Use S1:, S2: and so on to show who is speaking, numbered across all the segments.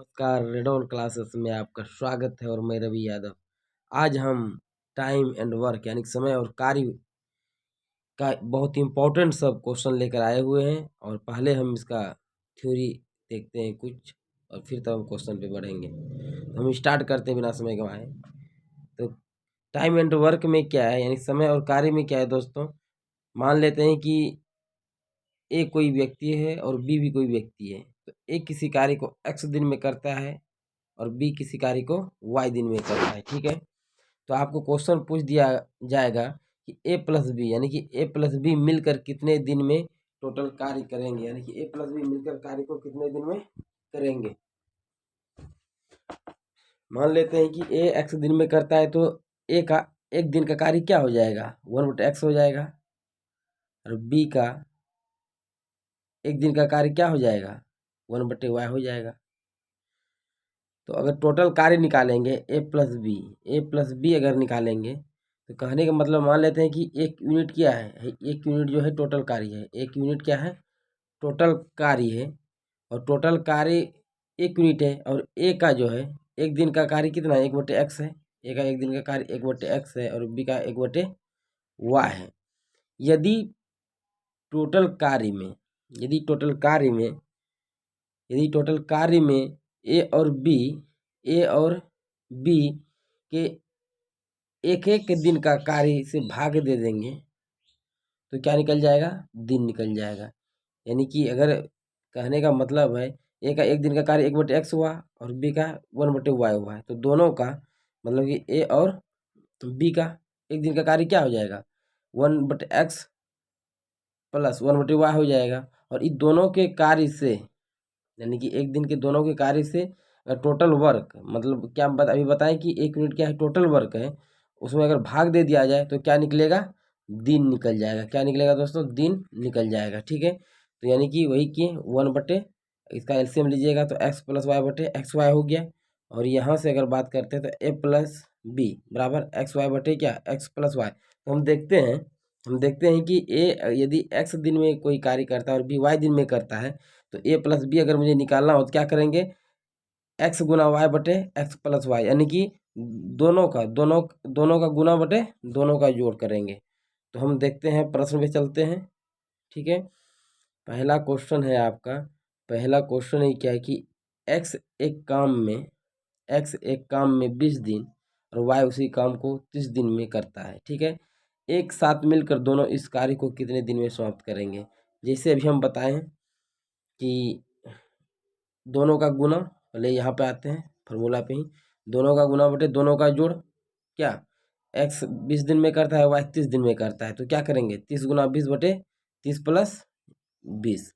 S1: नमस्कार, radon classes में आपका स्वागत है और मैं रवि यादव। आज हम टाइम एंड वर्क यानी समय और कार्य का बहुत इम्पोर्टेंट सब क्वेश्चन लेकर आए हुए हैं और पहले हम इसका थ्योरी देखते हैं कुछ और फिर तब हम क्वेश्चन पे बढ़ेंगे। तो हम स्टार्ट करते हैं बिना समय गंवाए। तो टाइम एंड वर्क में क्या है यानी समय और कार्य में क्या है दोस्तों। मान लेते हैं कि ए कोई व्यक्ति है और बी भी कोई व्यक्ति है। तो ए किसी कार्य को एक्स दिन में करता है और बी किसी कार्य को वाई दिन में करता है। ठीक है, तो आपको क्वेश्चन पूछ दिया जाएगा कि ए प्लस बी यानी कि ए प्लस बी मिलकर कितने दिन में टोटल कार्य करेंगे, यानी कि ए प्लस बी मिलकर कार्य को कितने दिन में करेंगे। मान लेते हैं कि ए एक्स दिन में करता है तो ए का एक दिन का कार्य क्या हो जाएगा, 1/x हो जाएगा। और बी का एक दिन का कार्य क्या हो जाएगा, 1/y हो जाएगा। तो अगर टोटल कार्य निकालेंगे ए प्लस बी अगर निकालेंगे तो कहने का मतलब मान लेते हैं कि एक यूनिट क्या है, एक यूनिट जो है टोटल कार्य है। एक यूनिट क्या है, टोटल कार्य है। और टोटल कार्य एक यूनिट है और ए का जो है एक दिन का कार्य कितना है, 1/x है। ए का एक दिन का कार्य 1/x है और बी का 1/y है। यदि टोटल कार्य में यदि टोटल कार्य में यदि टोटल कार्य में ए और बी के एक एक दिन का कार्य से भाग दे देंगे तो क्या निकल जाएगा, दिन निकल जाएगा। यानी कि अगर कहने का मतलब है ए का एक दिन का कार्य 1/x हुआ और बी का 1/y हुआ है, तो दोनों का मतलब कि ए और बी का एक दिन का कार्य क्या हो जाएगा, 1/x प्लस 1/y हो जाएगा। और इन दोनों के कार्य से यानी कि एक दिन के दोनों के कार्य से टोटल वर्क मतलब क्या अभी बताएं कि एक यूनिट क्या है, टोटल वर्क है, उसमें अगर भाग दे दिया जाए तो क्या निकलेगा, दिन निकल जाएगा। क्या निकलेगा दोस्तों, दिन निकल जाएगा। ठीक है, तो यानी कि वही कि 1 इसका एलसीएम लीजिएगा तो x प्लस वाई बटे एक्स वाई हो गया। और यहाँ से अगर बात करते हैं तो ए प्लस बी बराबर एक्स वाई बटे क्या, एक्स प्लस वाई। तो हम देखते हैं कि ए यदि एक्स दिन में कोई कार्य करता है और बी वाई दिन में करता है तो ए प्लस बी अगर मुझे निकालना हो तो क्या करेंगे, एक्स गुना वाई बटे एक्स प्लस वाई, यानी कि दोनों का गुना बटे दोनों का जोड़ करेंगे। तो हम देखते हैं प्रश्न पे चलते हैं। ठीक है, पहला क्वेश्चन है आपका। पहला क्वेश्चन है क्या है कि एक्स एक काम में 20 दिन और वाई उसी काम को 30 दिन में करता है। ठीक है, एक साथ मिलकर दोनों इस कार्य को कितने दिन में समाप्त करेंगे। जैसे अभी हम बताएं कि दोनों का गुना, पहले यहाँ पे आते हैं फार्मूला पे ही, दोनों का गुना बटे दोनों का जोड़। क्या x 20 दिन में करता है, y 30 दिन में करता है, तो क्या करेंगे 30 गुना 20 बटे 30 प्लस 20।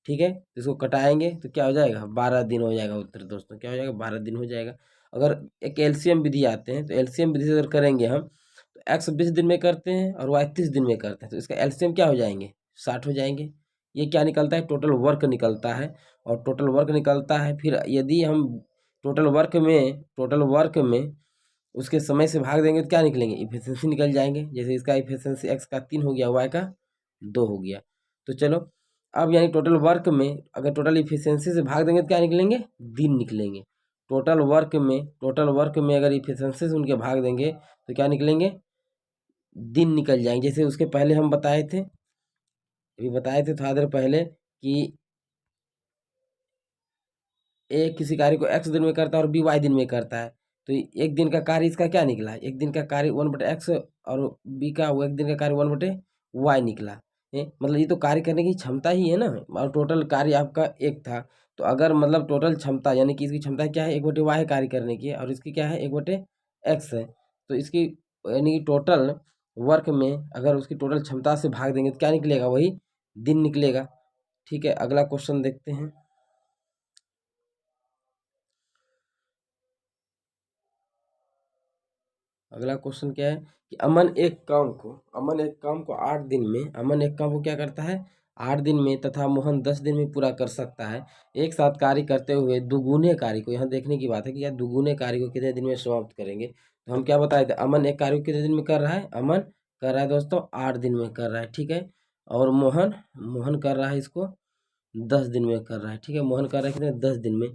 S1: ठीक है, इसको कटाएंगे तो क्या हो जाएगा, 12 दिन हो जाएगा उत्तर दोस्तों। क्या हो जाएगा, 12 दिन हो जाएगा। अगर एक एलसीएम विधि आते हैं तो एलसीएम विधि से अगर करेंगे हम तो x 20 दिन में करते हैं और y 30 दिन में करते हैं, तो इसका एलसीएम क्या हो जाएंगे, 60 हो जाएंगे। ये क्या निकलता है, टोटल वर्क निकलता है। और टोटल वर्क निकलता है, फिर यदि हम टोटल वर्क में उसके समय से भाग देंगे तो क्या निकलेंगे, इफिशिएंसी निकल जाएंगे। जैसे इसका इफिशिएंसी एक्स का 3 हो गया, वाई का 2 हो गया। तो चलो अब यानी टोटल वर्क में अगर टोटल इफिशिएंसी से भाग देंगे तो क्या निकलेंगे, दिन निकलेंगे। टोटल वर्क में अगर इफिशिएंसी से उनके भाग देंगे तो क्या निकलेंगे, दिन निकल जाएंगे। जैसे उसके पहले हम बताए थे थोड़ा देर पहले कि ए किसी कार्य को एक्स दिन में करता है और बी वाई दिन में करता है, तो एक दिन का कार्य इसका क्या निकला, एक दिन का कार्य 1/x और बी का वो एक दिन का कार्य 1/y निकला है। मतलब ये तो कार्य करने की क्षमता ही है ना, और टोटल कार्य आपका एक था। तो अगर मतलब टोटल क्षमता यानी कि इसकी क्षमता क्या है, 1/y है कार्य करने की, और इसकी क्या है 1/x है। तो इसकी यानी कि टोटल वर्क में अगर उसकी टोटल क्षमता से भाग देंगे तो क्या निकलेगा, वही दिन निकलेगा। ठीक है, अगला क्वेश्चन देखते हैं। अगला क्वेश्चन क्या है कि अमन एक काम को 8 दिन में क्या करता है, 8 दिन में, तथा मोहन 10 दिन में पूरा कर सकता है। एक साथ कार्य करते हुए दुगुने कार्य को, यहाँ देखने की बात है कि यार दुगुने कार्य को कितने दिन में समाप्त करेंगे। तो हम क्या बताए थे, अमन एक कार्य को कितने दिन में कर रहा है, अमन कर रहा है दोस्तों 8 दिन में कर रहा है। ठीक है, और मोहन कर रहा है इसको 10 दिन में कर रहा है। ठीक है, मोहन कर रहा है कितने, 10 दिन में।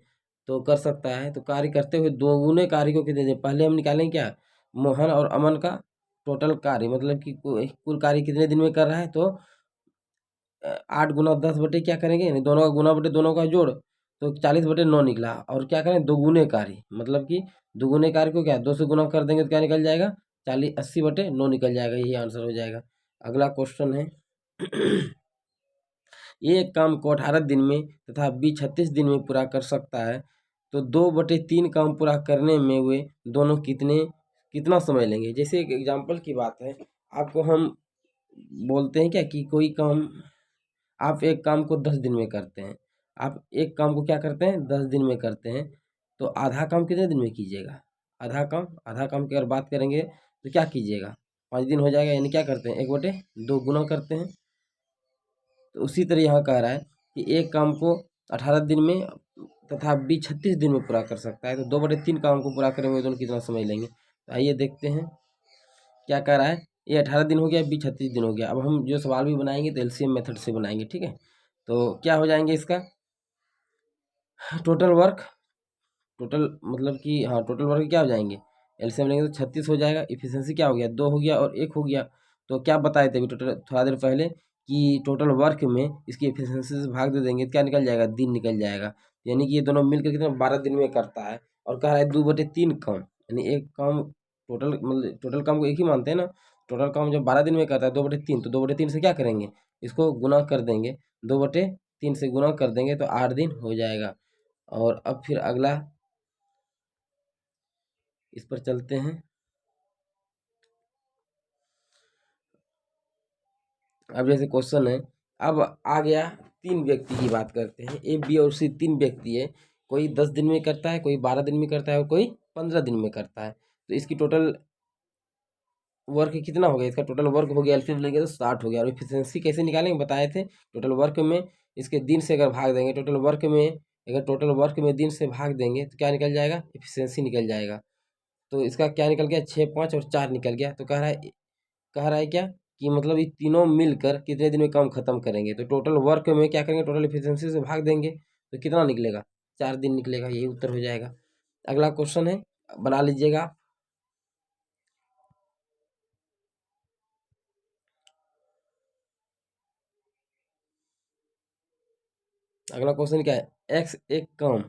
S1: तो कर सकता है। तो कार्य करते हुए दोगुने कार्य को कितने दिन, पहले हम निकालेंगे क्या, मोहन और अमन का टोटल कार्य, मतलब कि कुल कार्य कितने दिन में कर रहा है। तो 8 × 10 बटे क्या करेंगे, यानी दोनों का गुना बटे दोनों का जोड़, तो 40/9 निकला। और क्या करें, दोगुने कार्य, मतलब कि दोगुने कार्य को क्या 2 से गुना कर देंगे तो क्या निकल जाएगा, 80/9 निकल जाएगा, यही आंसर हो जाएगा। अगला क्वेश्चन है एक काम को 18 दिन में तथा बी 36 दिन में पूरा कर सकता है, तो 2/3 काम पूरा करने में वे दोनों कितना समय लेंगे। जैसे एक एग्जाम्पल की बात है, आपको हम बोलते हैं क्या कि कोई काम, आप एक काम को 10 दिन में करते हैं, आप एक काम को क्या करते हैं 10 दिन में करते हैं, तो आधा काम कितने दिन में कीजिएगा, आधा काम की अगर बात करेंगे तो क्या कीजिएगा, 5 दिन हो जाएगा, यानी क्या करते हैं 1/2 गुना करते हैं। तो उसी तरह यहाँ कह रहा है कि एक काम को 18 दिन में तथा बी 36 दिन में पूरा कर सकता है, तो 2/3 काम को पूरा करेंगे दोनों कितना समय लेंगे। तो आइए देखते हैं क्या कह रहा है। ये 18 दिन हो गया, बी 36 दिन हो गया। अब हम जो सवाल भी बनाएंगे तो एलसीएम मेथड से बनाएंगे, ठीक है। तो क्या हो जाएंगे इसका टोटल वर्क, टोटल मतलब कि हाँ टोटल वर्क क्या हो जाएंगे, एलसीएम लेंगे तो 36 हो जाएगा। इफिशियंसी क्या हो गया, 2 हो गया और 1 हो गया। तो क्या बताए थे अभी टोटल थोड़ा देर पहले कि टोटल वर्क में इसकी इफिशियंसी से भाग दे देंगे तो क्या निकल जाएगा, दिन निकल जाएगा। यानी कि ये दोनों मिलकर कितना 12 दिन में करता है। और कह रहा है 2/3 काम, यानी एक काम टोटल, मतलब टोटल काम को एक ही मानते हैं ना, टोटल काम जब 12 दिन में करता है 2/3, तो 2/3 से क्या करेंगे, इसको गुना कर देंगे, 2/3 से गुना कर देंगे तो 8 दिन हो जाएगा। और अब फिर अगला इस पर चलते हैं। अब जैसे क्वेश्चन है, अब आ गया 3 व्यक्ति की बात करते हैं, ए बी और सी 3 व्यक्ति है, कोई 10 दिन में करता है, कोई 12 दिन में करता है और कोई 15 दिन में करता है। तो इसकी टोटल वर्क कितना हो गया, इसका टोटल वर्क हो गया, एलसीएम लेंगे तो 60 हो गया। और इफिशियंसी कैसे निकालेंगे बताए थे, टोटल वर्क में इसके दिन से अगर भाग देंगे, टोटल वर्क में अगर टोटल वर्क में दिन से भाग देंगे तो क्या निकल जाएगा, इफिशियंसी निकल जाएगा। तो इसका क्या निकल गया, 6, 5 और 4 निकल गया। तो कह रहा है क्या कि मतलब ये तीनों मिलकर कितने दिन में काम खत्म करेंगे। तो टोटल वर्क में क्या करेंगे, टोटल एफिशिएंसी से भाग देंगे तो कितना निकलेगा, 4 दिन निकलेगा, यही उत्तर हो जाएगा। अगला क्वेश्चन है, बना लीजिएगा। अगला क्वेश्चन क्या है, एक्स एक काम,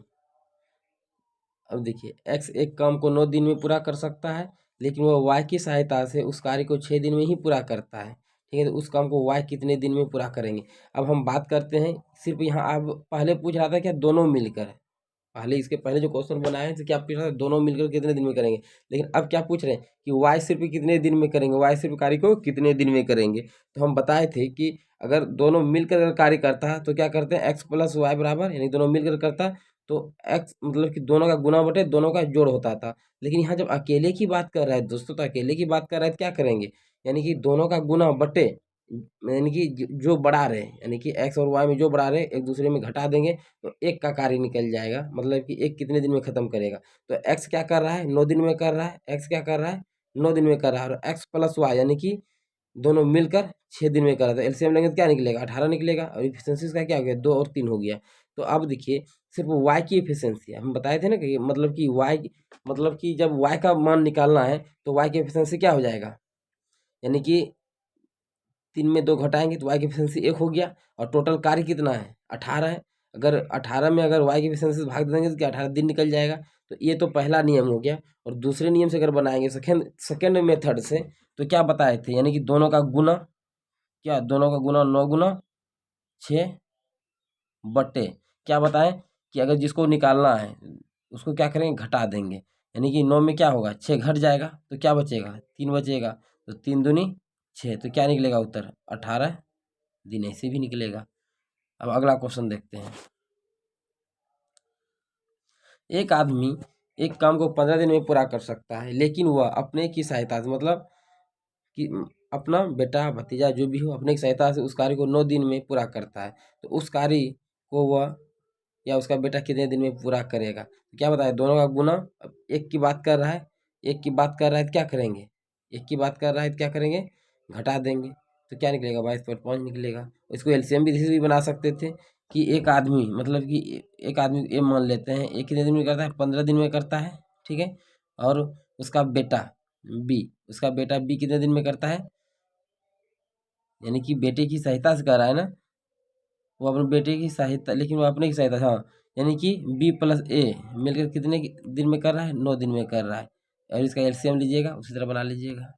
S1: अब देखिए एक्स एक काम को 9 दिन में पूरा कर सकता है, लेकिन वह वाई की सहायता से उस कार्य को 6 दिन में ही पूरा करता है, ठीक है। तो उस काम को वाई कितने दिन में पूरा करेंगे। अब हम बात करते हैं सिर्फ यहाँ, अब पहले पूछ रहा था क्या दोनों मिलकर, पहले इसके पहले जो क्वेश्चन बनाए हैं तो क्या पूछ रहा है दोनों मिलकर कितने दिन में करेंगे। लेकिन अब क्या पूछ रहे हैं कि वाई सिर्फ कितने दिन में करेंगे, वाई सिर्फ कार्य को कितने दिन में करेंगे। तो हम बताए थे कि अगर दोनों मिलकर अगर कार्य करता है तो क्या करते हैं एक्स प्लस वाई बराबर, यानी दोनों मिलकर करता है तो एक्स मतलब कि दोनों का गुना बटे दोनों का जोड़ होता था। लेकिन यहाँ जब अकेले की बात कर रहा है दोस्तों, तो अकेले की बात कर रहा है तो क्या करेंगे, यानी कि दोनों का गुना बटे, यानी कि जो बढ़ा रहे हैं, यानी कि एक्स और वाई में जो बढ़ा रहे हैं एक दूसरे में घटा देंगे तो एक का कार्य निकल जाएगा, मतलब कि एक कितने दिन में खत्म करेगा। तो एक्स क्या कर रहा है 9 दिन में कर रहा है, एक्स क्या कर रहा है 9 दिन में कर रहा है, और एक्स प्लस वाई यानी कि दोनों मिलकर 6 दिन में कर रहा था। एलसीएम लेंगे तो क्या निकलेगा 18 निकलेगा, और इफिशियंसी का क्या हो गया 2 और 3 हो गया। तो अब देखिए सिर्फ वाई की इफिशियंसी हम बताए थे ना कि मतलब कि वाई, मतलब कि जब वाई का मान निकालना है तो वाई की इफिशियंसी क्या हो जाएगा, यानी कि 3 में 2 घटाएंगे तो वाई की एफिशिएंसी 1 हो गया। और टोटल कार्य कितना है 18 है। अगर 18 में अगर वाई की एफिशिएंसी से भाग देंगे तो क्या 18 दिन निकल जाएगा। तो ये तो पहला नियम हो गया। और दूसरे नियम से अगर बनाएंगे सेकेंड मेथड से, तो क्या बताए थे, यानी कि दोनों का गुना, क्या दोनों का गुना 9 × 6 बटे, क्या बताएं कि अगर जिसको निकालना है उसको क्या करेंगे घटा देंगे, यानी कि 9 में क्या होगा 6 घट जाएगा तो क्या बचेगा 3 बचेगा। तो 3 दूनी 6, तो क्या निकलेगा उत्तर 18 दिन, ऐसे भी निकलेगा। अब अगला क्वेश्चन देखते हैं। एक आदमी एक काम को 15 दिन में पूरा कर सकता है, लेकिन वह अपने की सहायता से, मतलब कि अपना बेटा भतीजा जो भी हो अपने की सहायता से उस कार्य को 9 दिन में पूरा करता है। तो उस कार्य को वह या उसका बेटा कितने दिन में पूरा करेगा। तो क्या बताए दोनों का गुना, अब एक की बात कर रहा है, एक की बात कर रहा है तो क्या करेंगे, एक की बात कर रहा है तो क्या करेंगे घटा देंगे। तो क्या निकलेगा 22/5 निकलेगा। इसको एलसीएम भी भी बना सकते थे कि एक आदमी, मतलब कि एक आदमी ये मान लेते हैं, एक कितने दिन में करता है, 15 दिन में करता है, ठीक है। और उसका बेटा बी, उसका बेटा बी कितने दिन में करता है, यानी कि बेटे की सहायता से कर रहा है ना, वो अपने बेटे की सहायता, लेकिन वो अपने की सहायता, हाँ, यानी कि बी प्लस ए मिलकर कितने दिन में कर रहा है, 9 दिन में कर रहा है। और इसका एलसीएम लीजिएगा, उसी तरह बना लीजिएगा।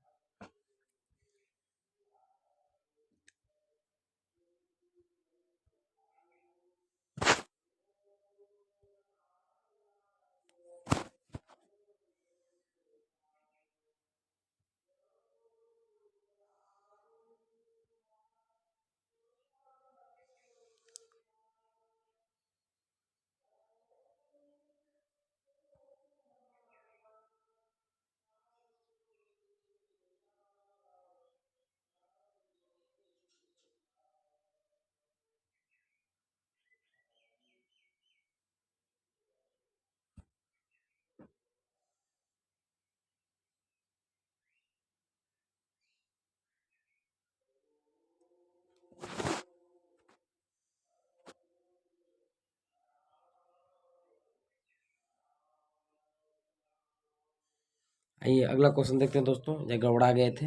S1: आइए अगला क्वेश्चन देखते हैं दोस्तों, जो गड़बड़ा गए थे।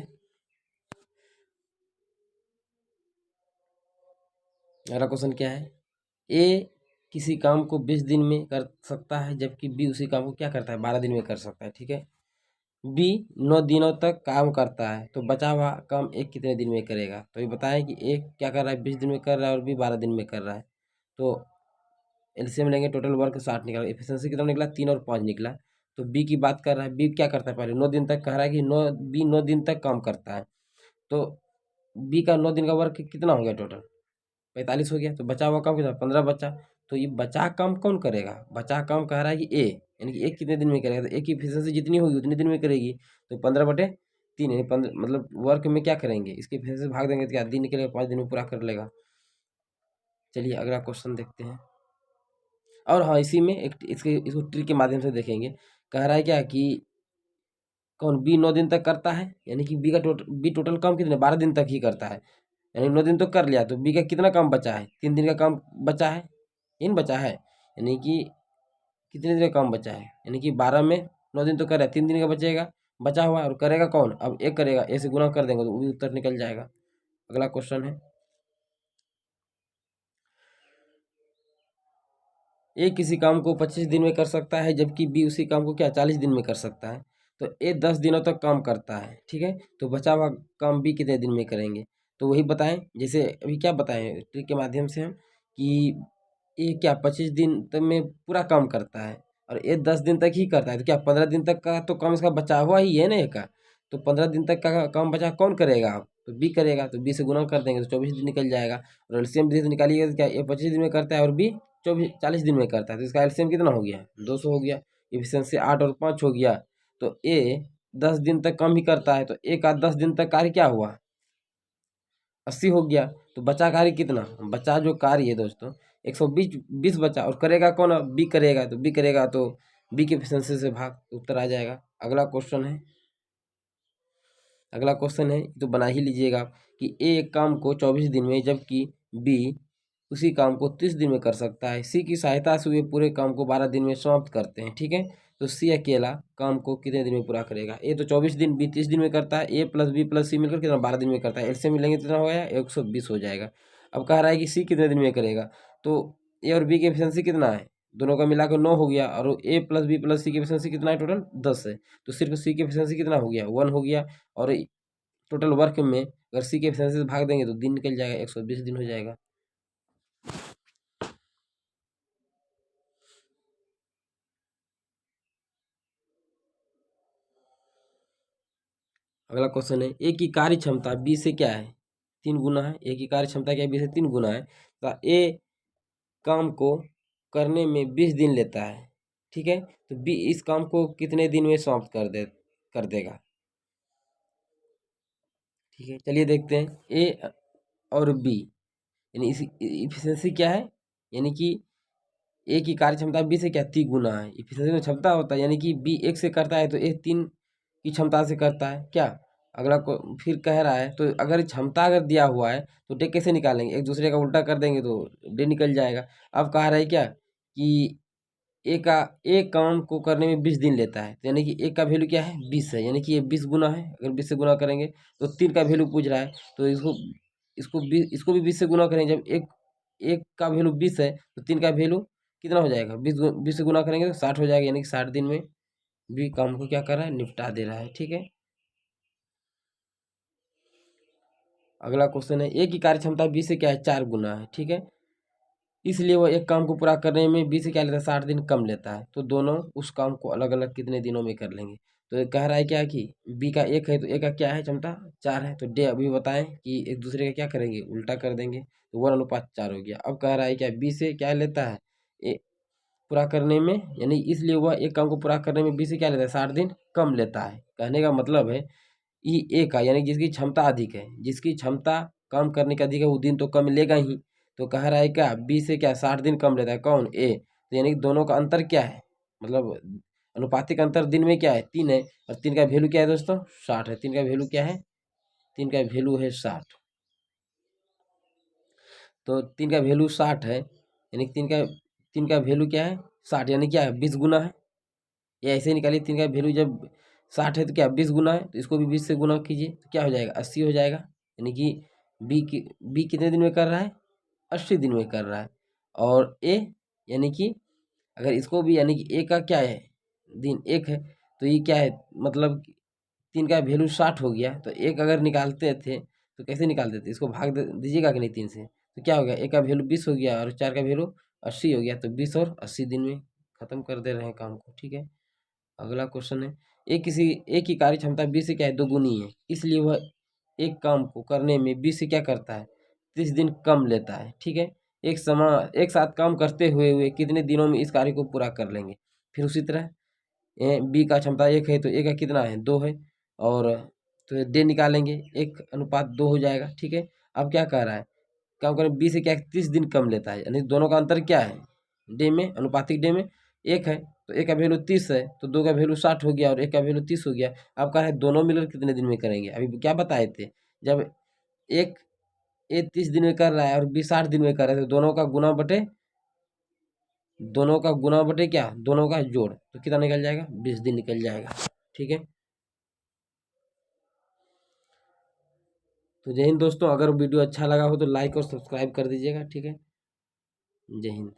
S1: अगला क्वेश्चन क्या है, ए किसी काम को 20 दिन में कर सकता है, जबकि बी उसी काम को क्या करता है, 12 दिन में कर सकता है, ठीक है। बी 9 दिनों तक काम करता है, तो बचा हुआ काम एक कितने दिन में करेगा। तो ये बताएं कि एक क्या कर रहा है, 20 दिन में कर रहा है, और बी 12 दिन में कर रहा है। तो एलसीएम लेंगे, टोटल वर्क 60 निकला, एफिशिएंसी कितना निकला, 3 और 5 निकला। तो बी की बात कर रहा है, बी क्या करता है, पहले 9 दिन तक कह रहा है कि बी 9 दिन तक काम करता है। तो बी का 9 दिन का वर्क कितना हो गया, टोटल 45 हो गया। तो बचा हुआ काम कितना, 15 बचा। तो ये बचा काम कौन करेगा, बचा काम कह रहा है कि ए, यानी कि एक कितने दिन में करेगा, तो एक की एफिशिएंसी जितनी होगी उतने दिन में करेगी। तो 15/3, यानी 15, मतलब वर्क में क्या करेंगे, इसकी एफिशिएंसी भाग देंगे तो क्या दिन निकलेगा, 5 दिन में पूरा कर लेगा। चलिए अगला क्वेश्चन देखते हैं। और हाँ, इसी में एक इसको ट्रिक के माध्यम से देखेंगे। कह रहा है क्या कि कौन, बी 9 दिन तक करता है, यानी कि बी टोटल काम कितने, 12 दिन तक ही करता है। यानी 9 दिन तो कर लिया, तो बी का कितना काम बचा है, 3 दिन का काम बचा है, इन बचा है, यानी कि कितने दिन का काम बचा है, यानी कि 12 में 9 दिन तो कर रहा है, 3 दिन का बचेगा, बचा हुआ है। और करेगा कौन, अब एक करेगा, ऐसे गुना कर देंगे तो वो भी उत्तर निकल जाएगा। अगला क्वेश्चन है, ए किसी काम को 25 दिन में कर सकता है, जबकि बी उसी काम को क्या 40 दिन में कर सकता है। तो ए 10 दिनों तक काम करता है, ठीक है। तो बचा हुआ काम बी कितने दिन में करेंगे। तो वही बताएं, जैसे अभी क्या बताएं ट्रिक के माध्यम से हम, कि ए क्या 25 दिन तक में पूरा काम करता है, और ए 10 दिन तक ही करता है। तो क्या 15 दिन तक का तो काम इसका बचा हुआ ही है ना, ए का। तो 15 दिन तक का काम बचा कौन करेगा, अब तो बी करेगा। तो बी से गुना कर देंगे तो 24 दिन निकल जाएगा। और एलसीएम विधि से निकालिएगा तो क्या, ए 25 दिन में करता है और बी 40 दिन में करता है। तो इसका एलसीएम कितना हो गया, 200 हो गया। इफिशियंसी 8 और 5 हो गया। तो ए 10 दिन तक कम ही करता है, तो ए का 10 दिन तक कार्य क्या हुआ, 80 हो गया। तो बचा कार्य कितना, बचा जो कार्य है दोस्तों, 120 बचा। और करेगा कौन, अब बी करेगा। तो बी करेगा तो बी की एफिशिएंसी से भाग, उत्तर आ जाएगा। अगला क्वेश्चन है, अगला क्वेश्चन है तो बना ही लीजिएगा आप, कि ए एक काम को 24 दिन में, जबकि बी उसी काम को 30 दिन में कर सकता है। सी की सहायता से वे पूरे काम को 12 दिन में समाप्त करते हैं, ठीक है। तो सी अकेला काम को कितने दिन में पूरा करेगा, ए तो 24 दिन, बी 30 दिन में करता है। ए प्लस बी प्लस सी मिलकर कितना 12 दिन में करता है। एलसीएम मिलेंगे कितना हो गया, 120 हो जाएगा। अब कह रहा है कि सी कितने दिन में करेगा। तो ए और बी की एफिशिएंसी कितना है, दोनों का मिलाकर 9 हो गया। और ए प्लस बी प्लस सी की एफिशिएंसी कितना है, टोटल 10 है। तो सिर्फ सी की एफिशिएंसी कितना हो गया, 1 हो गया। और टोटल वर्क में अगर सी के एफिशिएंसी से भाग देंगे तो दिन निकल जाएगा, 120 दिन हो जाएगा। अगला क्वेश्चन है, ए की कार्य क्षमता बी से क्या है, 3 गुना है। ए की कार्य क्षमता क्या है, बी से 3 गुना है। तो ए काम को करने में 20 दिन लेता है, ठीक है। तो बी इस काम को कितने दिन में समाप्त कर देगा, ठीक है। चलिए देखते हैं, ए और बी, यानी इस इफिशियंसी क्या है, यानी कि ए की कार्य क्षमता बी से क्या 3 गुना है। इफिशियंसी में क्षमता होता है, यानी कि बी 1 से करता है तो ए 3 की क्षमता से करता है क्या, अगला को फिर कह रहा है, तो अगर क्षमता अगर दिया हुआ है तो डे कैसे निकालेंगे, एक दूसरे का उल्टा कर देंगे तो डे निकल जाएगा। अब कह रहा है क्या कि एक काम को करने में 20 दिन लेता है, तो यानी कि एक का वैल्यू क्या है 20 है, यानी कि ये 20 गुना है। अगर 20 से गुना करेंगे तो 3 का वैल्यू पूछ रहा है, तो इसको भी 20 से गुना करेंगे। जब एक एक का वैल्यू 20 है तो 3 का वैल्यू कितना हो जाएगा, 20 से गुना करेंगे तो 60 हो जाएगा, यानी कि 60 दिन में भी काम को क्या कर रहा है, निपटा दे रहा है। ठीक है, अगला क्वेश्चन है, एक की कार्य क्षमता 20 से क्या है 4 गुना है। ठीक है, इसलिए वह एक काम को पूरा करने में 20 से क्या लेता है 60 दिन कम लेता है, तो दोनों उस काम को अलग अलग कितने दिनों में कर लेंगे। तो ये कह रहा है क्या कि बी का 1 है तो ए का क्या है क्षमता 4 है, तो डे अभी बताएं कि एक दूसरे का क्या करेंगे, उल्टा कर देंगे, तो 1:4 हो गया। अब कह रहा है क्या बी से क्या लेता है ए पूरा करने में, यानी इसलिए वह एक काम को पूरा करने में बी से क्या लेता है 60 दिन कम लेता है। कहने का मतलब है ई ए का, यानी जिसकी क्षमता अधिक है, जिसकी क्षमता काम करने का अधिक है वो दिन तो कम लेगा ही। तो कह रहा है क्या बी से क्या 60 दिन कम लेता है, कौन ए, तो यानी कि दोनों का अंतर क्या है, मतलब अनुपातिक अंतर दिन में क्या है 3 है, और 3 का वैल्यू क्या है दोस्तों 60 है। 3 का वैल्यू क्या है, 3 का वैल्यू है 60, तो 3 का वैल्यू 60 है, यानी 3 का वैल्यू क्या है 60, यानी क्या है 20 गुना है। या ऐसे निकालिए, 3 का वैल्यू जब 60 है तो क्या 20 गुना है, तो इसको भी 20 से गुना कीजिए तो क्या हो जाएगा 80 हो जाएगा। यानी कि बी कितने दिन में कर रहा है 80 दिन में कर रहा है। और ए, यानी कि अगर इसको भी, यानी कि ए का क्या है दिन 1 है, तो ये क्या है मतलब 3 का वैल्यू 60 हो गया, तो एक अगर निकालते थे तो कैसे निकालते थे, इसको भाग दीजिएगा कि नहीं 3 से, तो क्या हो गया ए का वैल्यू 20 हो गया और 4 का वैल्यू 80 हो गया, तो 20 और 80 दिन में खत्म कर दे रहे हैं काम को। ठीक है, अगला क्वेश्चन है, एक की कार्य क्षमता 20 से क्या है दोगुनी है, इसलिए वह एक काम को करने में 20 से क्या करता है 30 दिन कम लेता है। ठीक है, एक साथ काम करते हुए हुए कितने दिनों में इस कार्य को पूरा कर लेंगे। फिर उसी तरह बी का क्षमता 1 है तो ए का कितना है 2 है, और तो डे निकालेंगे 1:2 हो जाएगा। ठीक है, अब क्या कह रहा है काम करें बी से क्या 30 दिन कम लेता है, यानी दोनों का अंतर क्या है डे में, अनुपातिक डे में 1 है, तो ए का वैल्यू 30 है तो 2 का वैल्यू 60 हो गया और 1 का वैल्यू 30 हो गया। अब कह रहा है दोनों मिलकर कितने दिन में करेंगे, अभी क्या बताए थे, जब एक ए 30 दिन में कर रहा है और बी 60 दिन में कर रहा है, तो दोनों का गुना बटे क्या, दोनों का जोड़, तो कितना निकल जाएगा 20 दिन निकल जाएगा। ठीक है, तो जय हिंद दोस्तों, अगर वीडियो अच्छा लगा हो तो लाइक और सब्सक्राइब कर दीजिएगा। ठीक है, जय हिंद।